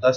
10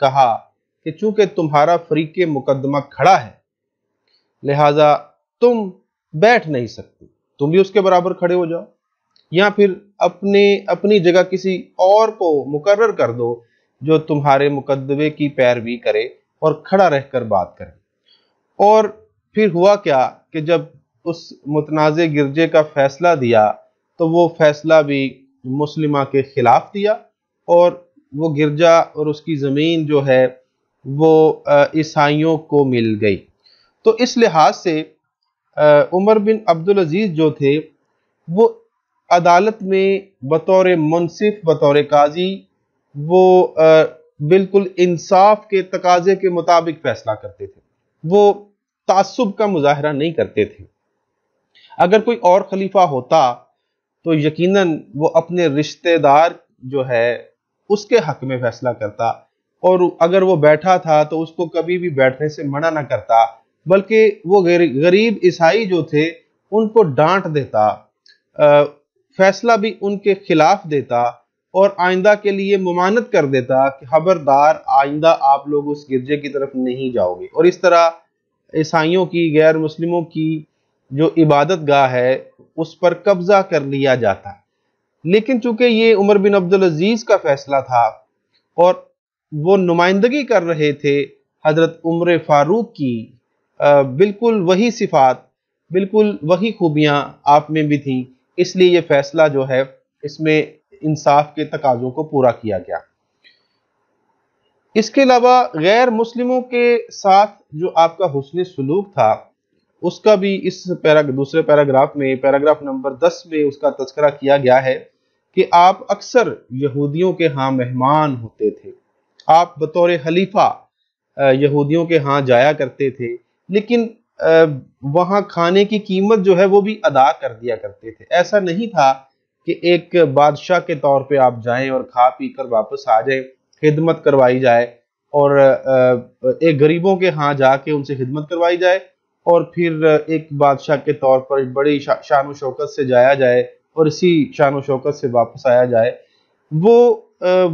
کہا کہ چونکہ تمہارا فریق مقدمہ کھڑا ہے لہذا تم بیٹھ نہیں سکتے، تم بھی اس کے برابر کھڑے ہو جاؤ، یا پھر اپنی جگہ کسی اور کو مقرر کر دو جو تمہارے مقدمے کی پیروی کرے اور کھڑا رہ کر بات کرے۔ اور پھر ہوا کیا کہ جب اس متنازع گرجے کا فیصلہ دیا تو وہ فیصلہ بھی مسلمہ کے خلاف دیا، اور وہ گرجا اور اس کی زمین جو ہے وہ عیسائیوں کو مل گئی۔ تو اس لحاظ سے عمر بن عبدالعزیز جو تھے وہ عدالت میں بطور منصف، بطور قاضی، وہ بالکل انصاف کے تقاضے کے مطابق فیصلہ کرتے تھے، وہ تعصب کا مظاہرہ نہیں کرتے تھے۔ اگر کوئی اور خلیفہ ہوتا تو یقیناً وہ اپنے رشتہ دار جو ہے اس کے حق میں فیصلہ کرتا، اور اگر وہ بیٹھا تھا تو اس کو کبھی بھی بیٹھنے سے منع نہ کرتا، بلکہ وہ غریب عیسائی جو تھے ان کو ڈانٹ دیتا، فیصلہ بھی ان کے خلاف دیتا، اور آئندہ کے لیے ممانعت کر دیتا کہ خبردار آئندہ آپ لوگ اس گرجے کی طرف نہیں جاؤ گے۔ اور اس طرح عیسائیوں کی، غیر مسلموں کی جو عبادت گاہ ہے اس پر قبضہ کر لیا جاتا۔ لیکن چونکہ یہ عمر بن عبدالعزیز کا فیصلہ تھا اور وہ نمائندگی کر رہے تھے حضرت عمر فاروق کی، بالکل وہی صفات، بالکل وہی خوبیاں آپ میں بھی تھیں، اس لیے یہ فیصلہ جو ہے اس میں انصاف کے تقاضوں کو پورا کیا گیا۔ اس کے علاوہ غیر مسلموں کے ساتھ جو آپ کا حسن سلوک تھا اس کا بھی اس دوسرے پیراگراف میں، پیراگراف نمبر 10 میں اس کا تذکرہ کیا گیا ہے کہ آپ اکثر یہودیوں کے ہاں مہمان ہوتے تھے، آپ بطور خلیفہ یہودیوں کے ہاں جایا کرتے تھے، لیکن وہاں کھانے کی قیمت جو ہے وہ بھی ادا کر دیا کرتے تھے۔ ایسا نہیں تھا کہ ایک بادشاہ کے طور پہ آپ جائیں اور کھا پی کر واپس آ جائیں، خدمت کروائی جائے، اور ایک غریبوں کے ہاں جا کے ان سے خدمت کروائی جائے، اور پھر ایک بادشاہ کے طور پر بڑی شان و شوکت سے جایا جائے اور اسی شان و شوکت سے واپس آیا جائے۔ وہ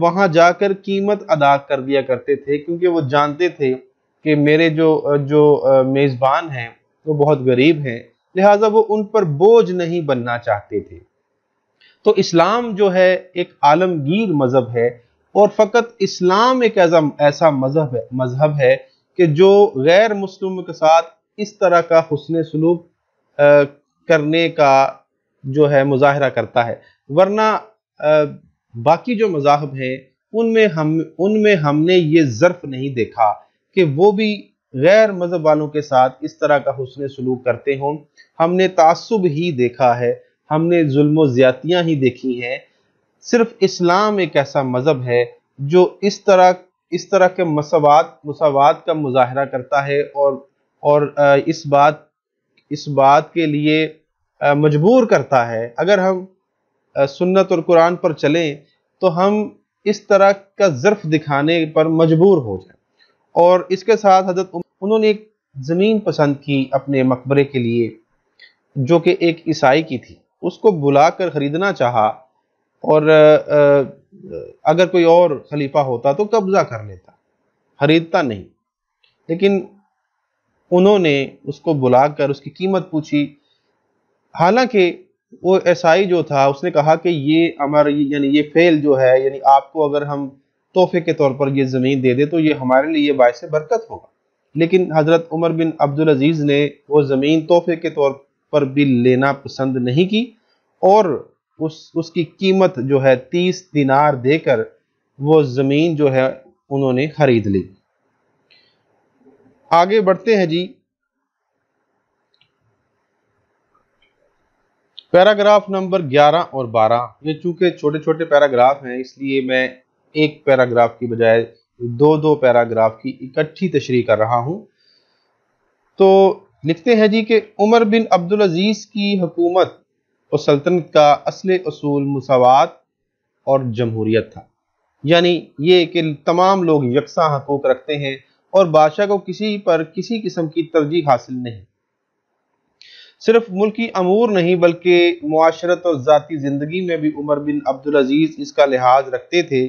وہاں جا کر قیمت ادا کر دیا کرتے تھے، کیونکہ وہ جانتے تھے کہ میرے جو میزبان ہیں وہ بہت غریب ہیں، لہٰذا وہ ان پر بوجھ نہیں بننا چاہتے تھے۔ تو اسلام جو ہے ایک عالمگیر مذہب ہے، اور فقط اسلام ایک ایسا مذہب ہے کہ جو غیر مسلموں کے ساتھ اس طرح کا حسن سلوک کرنے کا جو ہے مظاہرہ کرتا ہے، ورنہ باقی جو مذاہب ہیں ان میں ہم نے یہ ظرف نہیں دیکھا کہ وہ بھی غیر مذہب والوں کے ساتھ اس طرح کا حسن سلوک کرتے ہوں۔ ہم نے تعصب ہی دیکھا ہے، ہم نے ظلم و زیادتیاں ہی دیکھی ہیں۔ صرف اسلام ایک ایسا مذہب ہے جو اس طرح کے مساوات کا مظاہرہ کرتا ہے، اور اس بات کے لیے مجبور کرتا ہے۔ اگر ہم سنت اور قرآن پر چلیں تو ہم اس طرح کا ظرف دکھانے پر مجبور ہو جائیں۔ اور اس کے ساتھ حضرت انہوں نے ایک زمین پسند کی اپنے مقبرے کے لیے جو کہ ایک عیسائی کی تھی، اس کو بلا کر خریدنا چاہا، اور اگر کوئی اور خلیفہ ہوتا تو قبضہ کر لیتا، خریدتا نہیں، لیکن انہوں نے اس کو بلا کر اس کی قیمت پوچھی۔ حالانکہ وہ عیسائی جو تھا اس نے کہا کہ یہ فعل جو ہے، یعنی آپ کو اگر ہم تحفے کے طور پر یہ زمین دے دے تو یہ ہمارے لیے باعث برکت ہوگا، لیکن حضرت عمر بن عبدالعزیز نے وہ زمین تحفے کے طور پر بھی لینا پسند نہیں کی، اور اس کی قیمت جو ہے 30 دینار دے کر وہ زمین جو ہے انہوں نے خرید لی۔ آگے بڑھتے ہیں جی، پیراگراف نمبر 11 اور 12۔ یہ چونکہ چھوٹے چھوٹے پیراگراف ہیں اس لیے میں ایک پیراگراف کی بجائے دو پیراگراف کی اکٹھی تشریح کر رہا ہوں۔ تو لکھتے ہیں جی کہ عمر بن عبدالعزیز کی حکومت اور سلطنت کا اصل اصول مساوات اور جمہوریت تھا، یعنی یہ کہ تمام لوگ یکساں حقوق رکھتے ہیں اور بادشاہ کو کسی پر کسی قسم کی ترجیح حاصل نہیں۔ صرف ملکی امور نہیں بلکہ معاشرت اور ذاتی زندگی میں بھی عمر بن عبدالعزیز اس کا لحاظ رکھتے تھے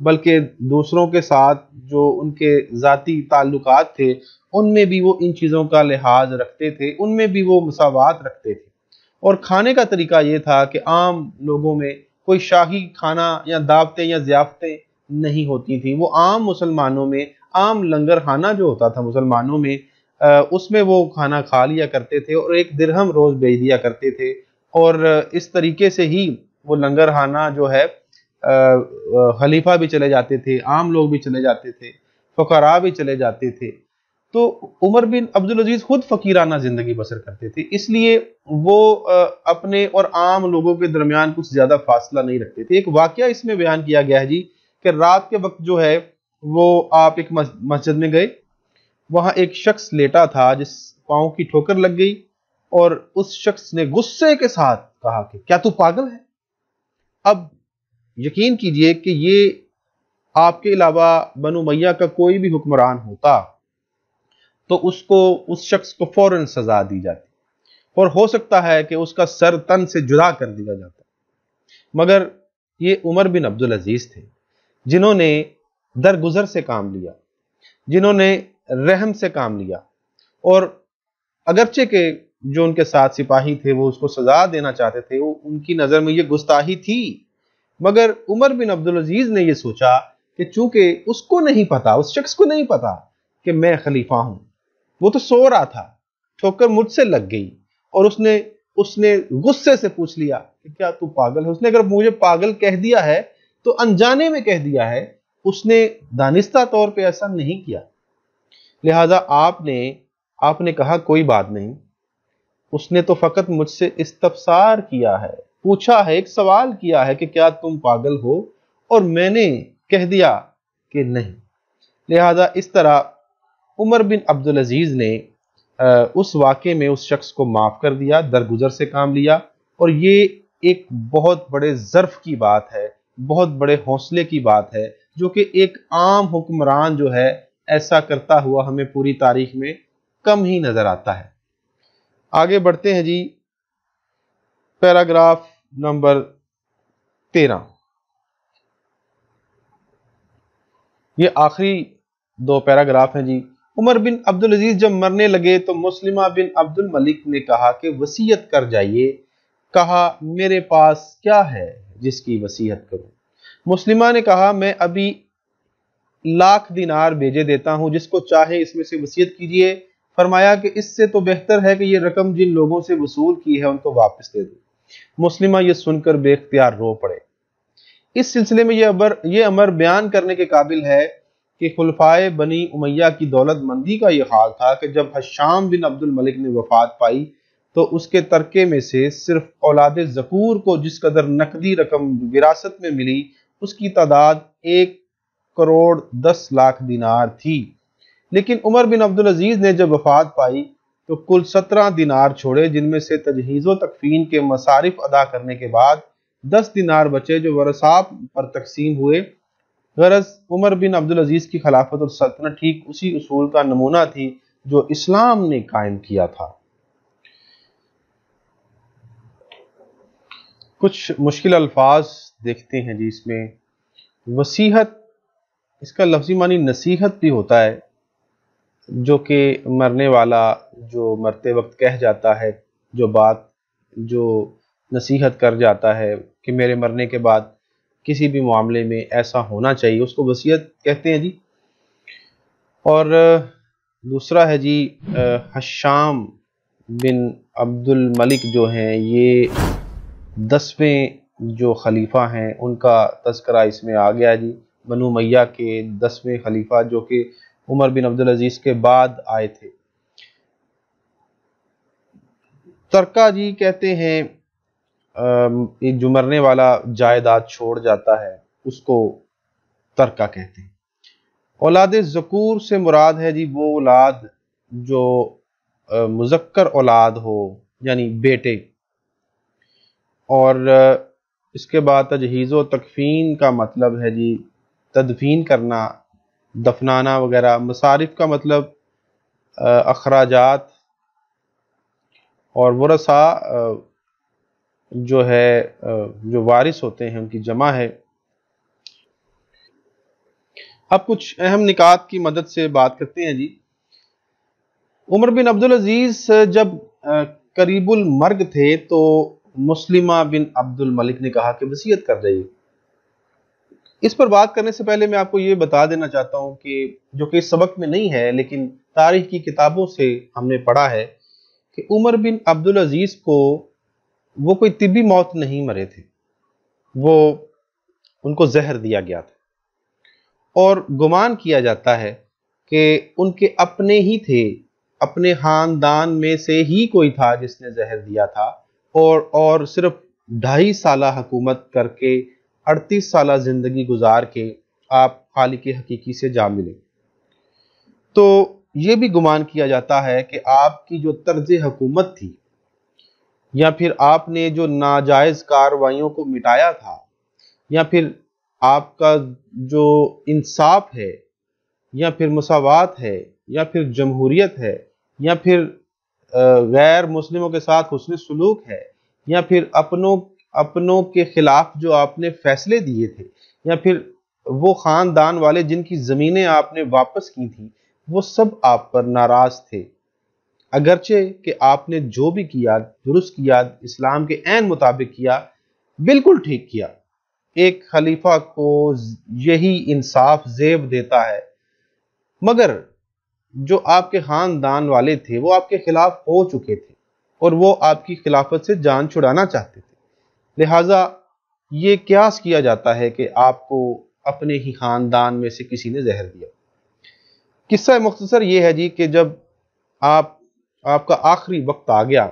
بلکہ دوسروں کے ساتھ جو ان کے ذاتی تعلقات تھے ان میں بھی وہ ان چیزوں کا لحاظ رکھتے تھے، ان میں بھی وہ مساوات رکھتے تھے۔ اور کھانے کا طریقہ یہ تھا کہ عام لوگوں میں کوئی شاہی کھانا یا دعوتیں یا ضیافتیں نہیں ہوتی تھیں، وہ عام مسلمانوں میں عام لنگر خانہ جو ہوتا تھا مسلمانوں میں، اس میں وہ کھانا کھا لیا کرتے تھے اور 1 درہم روز بھیج دیا کرتے تھے، اور اس طریقے سے ہی وہ لنگر خانہ جو ہے خلیفہ بھی چلے جاتے تھے، عام لوگ بھی چلے جاتے تھے، فقراء بھی چلے جاتے تھے۔ تو عمر بن عبدالعزیز خود فقیرانہ زندگی بسر کرتے تھے، اس لیے وہ اپنے اور عام لوگوں کے درمیان کچھ زیادہ فاصلہ نہیں رکھتے تھے۔ ایک واقعہ اس میں بیان کیا گیا ہے جی کہ رات کے وقت جو ہے وہ آپ ایک مسجد میں گئے، وہاں ایک شخص لیٹا تھا جس پاؤں کی ٹھوکر لگ گئی، اور اس شخص نے غصے کے ساتھ کہا کہ کیا تو پاگل ہے؟ اب یقین کیجئے کہ یہ آپ کے علاوہ بنو امیہ کا کوئی بھی حکمران ہوتا تو اس شخص کو فوراً سزا دی جاتی، اور ہو سکتا ہے کہ اس کا سر تن سے جدا کر دیا جاتا، مگر یہ عمر بن عبدالعزیز تھے جنہوں نے درگزر سے کام لیا، جنہوں نے رحم سے کام لیا، اور اگرچہ کہ جو ان کے ساتھ سپاہی تھے وہ اس کو سزا دینا چاہتے تھے، ان کی نظر میں یہ گستاخی تھی، مگر عمر بن عبدالعزیز نے یہ سوچا کہ چونکہ اس کو نہیں پتا، اس شخص کو نہیں پتا کہ میں خلیفہ ہوں، وہ تو سو رہا تھا، ٹھوکر مجھ سے لگ گئی، اور اس نے غصے سے پوچھ لیا کہ کیا تو پاگل ہے؟ اس نے اگر مجھے پاگل کہہ دیا ہے تو انجانے میں کہہ دیا ہے، اس نے دانستہ طور پہ ایسا نہیں کیا، لہذا آپ نے کہا کوئی بات نہیں، اس نے تو فقط مجھ سے استفسار کیا ہے، پوچھا ہے، ایک سوال کیا ہے کہ کیا تم پاگل ہو، اور میں نے کہہ دیا کہ نہیں۔ لہذا اس طرح عمر بن عبدالعزیز نے اس واقعے میں اس شخص کو معاف کر دیا، درگزر سے کام لیا، اور یہ ایک بہت بڑے ظرف کی بات ہے، بہت بڑے حوصلے کی بات ہے، جو کہ ایک عام حکمران جو ہے ایسا کرتا ہوا ہمیں پوری تاریخ میں کم ہی نظر آتا ہے۔ آگے بڑھتے ہیں جی، پیراگراف نمبر 13۔ یہ آخری 2 پیراگراف ہیں جی۔ عمر بن عبدالعزیز جب مرنے لگے تو مسلمہ بن عبد الملک نے کہا کہ وصیت کر جائیے۔ کہا میرے پاس کیا ہے جس کی وصیت کروں؟ مسلمہ نے کہا میں ابھی 1,00,000 دینار بھیجے دیتا ہوں، جس کو چاہے اس میں سے وصیت کیجئے۔ فرمایا کہ اس سے تو بہتر ہے کہ یہ رقم جن لوگوں سے وصول کی ہے ان کو واپس دے دو۔ مسلمہ یہ سن کر بے اختیار رو پڑے۔ اس سلسلے میں یہ امر بیان کرنے کے قابل ہے کہ خلفائے بنی امیہ کی دولت مندی کا یہ حال تھا کہ جب حشام بن عبد الملک نے وفات پائی تو اس کے ترکے میں سے صرف اولاد ذکور کو جس قدر نقدی رقم وراثت میں ملی اس کی تعداد 1,10,00,000 دینار تھی، لیکن عمر بن عبدالعزیز نے جب وفات پائی تو کل 17 دینار چھوڑے، جن میں سے تجہیز و تکفین کے مصارف ادا کرنے کے بعد 10 دینار بچے جو ورثاء پر تقسیم ہوئے۔ غرض عمر بن عبدالعزیز کی خلافت اور سلطنت ٹھیک اسی اصول کا نمونہ تھی جو اسلام نے قائم کیا تھا۔ کچھ مشکل الفاظ دیکھتے ہیں جی اس میں۔ وصیحت، اس کا لفظی معنی نصیحت بھی ہوتا ہے، جو کہ مرنے والا جو مرتے وقت کہہ جاتا ہے، جو نصیحت کر جاتا ہے کہ میرے مرنے کے بعد کسی بھی معاملے میں ایسا ہونا چاہیے، اس کو وصیت کہتے ہیں جی۔ اور دوسرا ہے جی حشام بن عبد الملک جو ہیں یہ 10ویں جو خلیفہ ہیں ان کا تذکرہ اس میں آ گیا جی، بنو امیہ کے 10ویں خلیفہ جو کہ عمر بن عبدالعزیز کے بعد آئے تھے۔ ترکہ جی کہتے ہیں جو مرنے والا جائیداد چھوڑ جاتا ہے اس کو ترکہ کہتے ہیں۔ اولاد ذکور سے مراد ہے جی وہ اولاد جو مذکر اولاد ہو یعنی بیٹے، اور اس کے بعد تجہیز و تکفین کا مطلب ہے جی تدفین کرنا، دفنانا وغیرہ۔ مصارف کا مطلب اخراجات، اور ورثاء جو ہے جو وارث ہوتے ہیں ان کی جمع ہے۔ اب کچھ اہم نکات کی مدد سے بات کرتے ہیں جی۔ عمر بن عبدالعزیز جب قریب المرگ تھے تو مسلمہ بن عبد الملک نے کہا کہ وصیت کر جائیے۔ اس پر بات کرنے سے پہلے میں آپ کو یہ بتا دینا چاہتا ہوں کہ جو کہ اس سبق میں نہیں ہے لیکن تاریخ کی کتابوں سے ہم نے پڑھا ہے کہ عمر بن عبدالعزیز کو وہ کوئی طبی موت نہیں مرے تھے، وہ ان کو زہر دیا گیا تھا، اور گمان کیا جاتا ہے کہ ان کے اپنے ہی تھے، اپنے خاندان میں سے ہی کوئی تھا جس نے زہر دیا تھا، اور صرف 2.5 سالہ حکومت کر کے 38 سالہ زندگی گزار کے آپ خالق حقیقی سے جا ملے۔ تو یہ بھی گمان کیا جاتا ہے کہ آپ کی جو طرز حکومت تھی، یا پھر آپ نے جو ناجائز کارروائیوں کو مٹایا تھا، یا پھر آپ کا جو انصاف ہے، یا پھر مساوات ہے، یا پھر جمہوریت ہے، یا پھر غیر مسلموں کے ساتھ حسن سلوک ہے، یا پھر اپنوں کے خلاف جو آپ نے فیصلے دیے تھے، یا پھر وہ خاندان والے جن کی زمینیں آپ نے واپس کی تھیں، وہ سب آپ پر ناراض تھے، اگرچہ کہ آپ نے جو بھی کیا درست کیا، اسلام کے عین مطابق کیا، بالکل ٹھیک کیا۔ ایک خلیفہ کو یہی انصاف زیب دیتا ہے، مگر جو آپ کے خاندان والے تھے وہ آپ کے خلاف ہو چکے تھے اور وہ آپ کی خلافت سے جان چھڑانا چاہتے تھے، لہٰذا یہ قیاس کیا جاتا ہے کہ آپ کو اپنے ہی خاندان میں سے کسی نے زہر دیا۔ قصہ مختصر یہ ہے جی کہ جب آپ کا آخری وقت آ گیا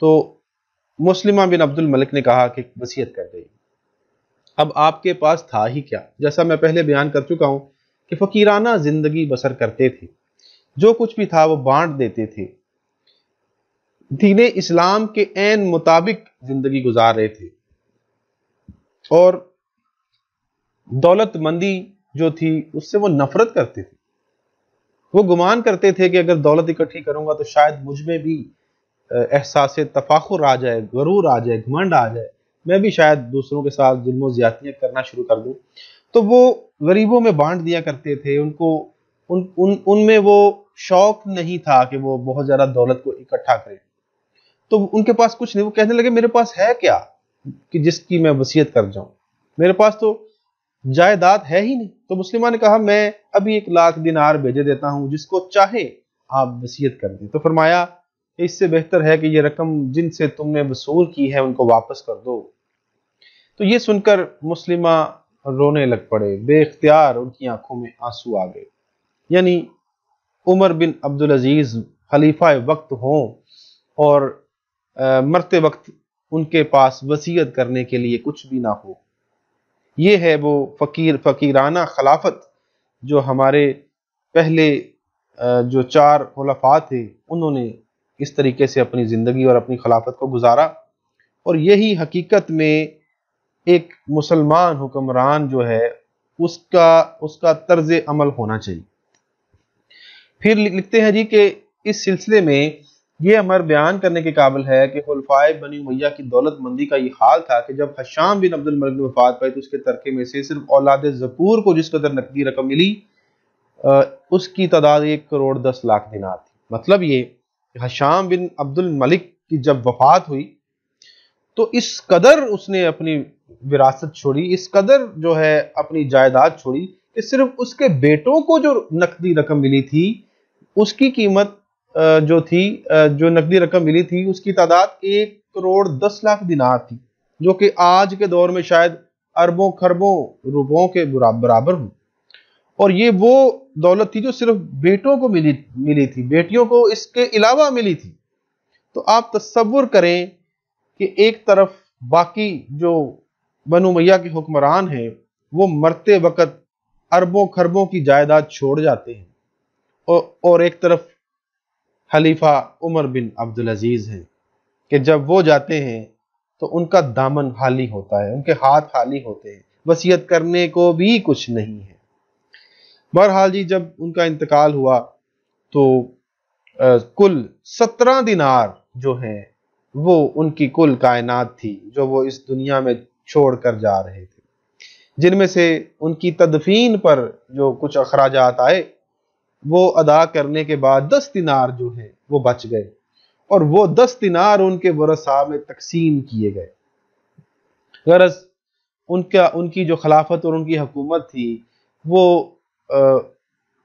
تو مسلمہ بن عبد الملک نے کہا کہ وصیت کر گئی۔ اب آپ کے پاس تھا ہی کیا؟ جیسا میں پہلے بیان کر چکا ہوں کہ فقیرانہ زندگی بسر کرتے تھے، جو کچھ بھی تھا وہ بانٹ دیتے تھے، دین اسلام کے عین مطابق زندگی گزار رہے تھے، اور دولت مندی جو تھی اس سے وہ نفرت کرتے تھے۔ وہ گمان کرتے تھے کہ اگر دولت اکٹھی کروں گا تو شاید مجھ میں بھی احساس تفاخر آ جائے، غرور آ جائے، گھمنڈ آ جائے، میں بھی شاید دوسروں کے ساتھ ظلم و زیادتیاں کرنا شروع کر دوں۔ تو وہ غریبوں میں بانٹ دیا کرتے تھے، ان میں وہ شوق نہیں تھا کہ وہ بہت زیادہ دولت کو اکٹھا کریں۔ تو ان کے پاس کچھ نہیں، وہ کہنے لگے میرے پاس ہے کیا کہ جس کی میں وصیت کر جاؤں، میرے پاس تو جائیداد ہے ہی نہیں۔ تو مسلمہ نے کہا میں ابھی 1 لاکھ دینار بھیجے دیتا ہوں، جس کو چاہے آپ وصیت کر دیں۔ تو فرمایا کہ اس سے بہتر ہے کہ یہ رقم جن سے تم نے وصول کی ہے ان کو واپس کر دو۔ تو یہ سن کر مسلمہ رونے لگ پڑے، بے اختیار ان کی آنکھوں میں آنسو آ گئے۔ یعنی عمر بن عبدالعزیز خلیفہ وقت ہوں اور مرتے وقت ان کے پاس وصیت کرنے کے لیے کچھ بھی نہ ہو۔ یہ ہے وہ فقیرانہ خلافت جو ہمارے پہلے جو 4 خلفاء تھے انہوں نے اس طریقے سے اپنی زندگی اور اپنی خلافت کو گزارا، اور یہی حقیقت میں ایک مسلمان حکمران جو ہے اس کا طرز عمل ہونا چاہیے۔ پھر لکھتے ہیں جی کہ اس سلسلے میں یہ امر بیان کرنے کے قابل ہے کہ خلفائے بنی امیہ کی دولت مندی کا یہ حال تھا کہ جب ہشام بن عبد الملک نے وفات پائی تو اس کے ترکے میں سے صرف اولاد ذکور کو جس قدر نقدی رقم ملی اس کی تعداد 1 کروڑ 10 لاکھ دینار تھی۔ مطلب یہ کہ ہشام بن عبد الملک کی جب وفات ہوئی تو اس قدر اس نے اپنی وراثت چھوڑی، اس قدر جو ہے اپنی جائیداد چھوڑی کہ صرف اس کے بیٹوں کو جو نقدی رقم ملی تھی اس کی قیمت جو نقدی رقم ملی تھی اس کی تعداد 1 کروڑ 10 لاکھ دینار تھی، جو کہ آج کے دور میں شاید اربوں خربوں روپوں کے برابر ہوں۔ اور یہ وہ دولت تھی جو صرف بیٹوں کو ملی تھی، بیٹیوں کو اس کے علاوہ ملی تھی۔ تو آپ تصور کریں کہ ایک طرف باقی جو بنو امیہ کے حکمران ہیں وہ مرتے وقت اربوں خربوں کی جائیداد چھوڑ جاتے ہیں، اور ایک طرف خلیفہ عمر بن عبدالعزیز ہیں کہ جب وہ جاتے ہیں تو ان کا دامن خالی ہوتا ہے، ان کے ہاتھ خالی ہوتے ہیں، وصیت کرنے کو بھی کچھ نہیں ہے۔ بہرحال جی جب ان کا انتقال ہوا تو کل 17 دینار جو ہیں وہ ان کی کل کائنات تھی جو وہ اس دنیا میں چھوڑ کر جا رہے تھے۔ جن میں سے ان کی تدفین پر جو کچھ اخراجات آئے وہ ادا کرنے کے بعد 10 دینار جو ہیں وہ بچ گئے، اور وہ 10 دینار ان کے ورثاء میں تقسیم کیے گئے۔ غرض ان کی جو خلافت اور ان کی حکومت تھی وہ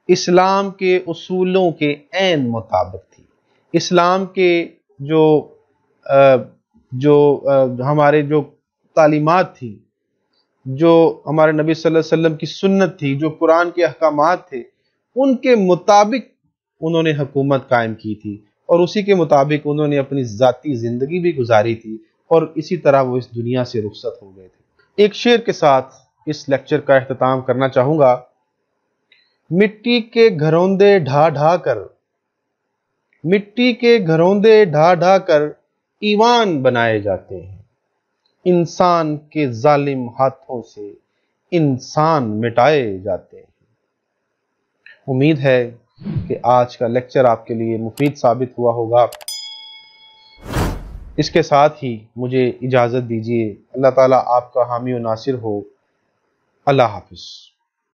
اسلام کے اصولوں کے عین مطابق تھی۔ اسلام کے ہمارے جو تعلیمات تھی، جو ہمارے نبی صلی اللہ علیہ وسلم کی سنت تھی، جو قرآن کے احکامات تھے، ان کے مطابق انہوں نے حکومت قائم کی تھی، اور اسی کے مطابق انہوں نے اپنی ذاتی زندگی بھی گزاری تھی، اور اسی طرح وہ اس دنیا سے رخصت ہو گئے تھے۔ ایک شعر کے ساتھ اس لیکچر کا اختتام کرنا چاہوں گا۔ مٹی کے گھروندے ڈھا ڈھا کر، مٹی کے گھروندے ڈھا ڈھا کر ایوان بنائے جاتے ہیں، انسان کے ظالم ہاتھوں سے انسان مٹائے جاتے ہیں۔ امید ہے کہ آج کا لیکچر آپ کے لیے مفید ثابت ہوا ہوگا۔ اس کے ساتھ ہی مجھے اجازت دیجیے۔ اللہ تعالیٰ آپ کا حامی و ناصر ہو۔ اللہ حافظ۔